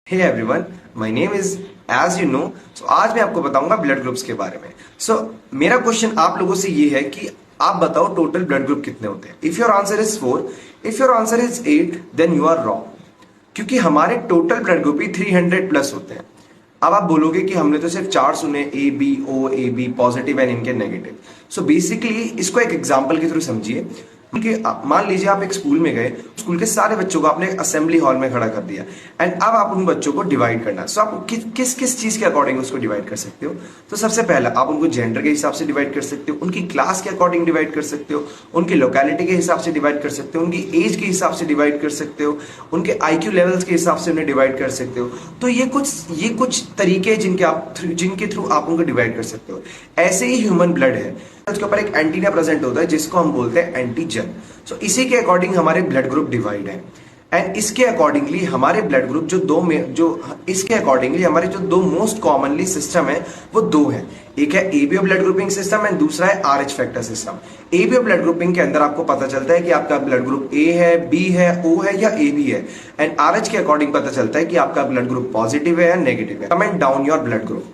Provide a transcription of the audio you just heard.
Hey everyone, my name is as you know. So आज मैं आपको बताऊंगा ब्लड ग्रुप्स के बारे में। मेरा क्वेश्चन आप लोगों से ये है कि आप बताओ टोटल ब्लड ग्रुप कितने होते हैं। If your answer is 4, if your answer is 8, then you are wrong, क्योंकि हमारे टोटल ब्लड ग्रुप ही 300 प्लस होते हैं। अब आप बोलोगे कि हमने तो सिर्फ 4 सुने, A B O, A B positive and इनके नेगेटिव। सो बेसिकली इसको एक एग्जांपल के थ्रू समझिए कि मान लीजिए आप एक स्कूल में गए, स्कूल के सारे बच्चों को आपने असेंबली हॉल में खड़ा कर दिया एंड अब आप उन बच्चों को डिवाइड करना है। सो आप किस किस चीज के अकॉर्डिंग उसको डिवाइड कर सकते हो? तो सबसे पहला आप उनको जेंडर के हिसाब से डिवाइड कर सकते हो, उनकी क्लास के अकॉर्डिंग डिवाइड कर सकते हो, उनकी लोकेलिटी के हिसाब से डिवाइड कर सकते हो, उनकी एज के हिसाब से डिवाइड कर सकते हो, उनके आईक्यू लेवल्स के हिसाब से उन्हें डिवाइड कर सकते हो। तो ये कुछ तरीके हैं जिनके थ्रू आप उनको डिवाइड कर सकते हो। ऐसे ही ह्यूमन ब्लड है, उसके ऊपर एक एंटीना प्रेजेंट होता है जिसको हम बोलते हैं एंटीजन। सो इसी के अकॉर्डिंग हमारे ब्लड ग्रुप डिवाइड है एंड इसके अकॉर्डिंगली हमारे ब्लड ग्रुप इसके अकॉर्डिंगली हमारे जो दो मोस्ट कॉमनली सिस्टम है वो दो है। एक है ABO blood grouping system and दूसरा है RH factor system. ABO blood grouping के अंदर आपको पता चलता है कि आपका ब्लड ग्रुप ए है, बी है, ओ है या ए बी है एंड आरएच के अकॉर्डिंग पता चलता है कि आपका ब्लड ग्रुप पॉजिटिव है या नेगेटिव है। Comment down your blood group.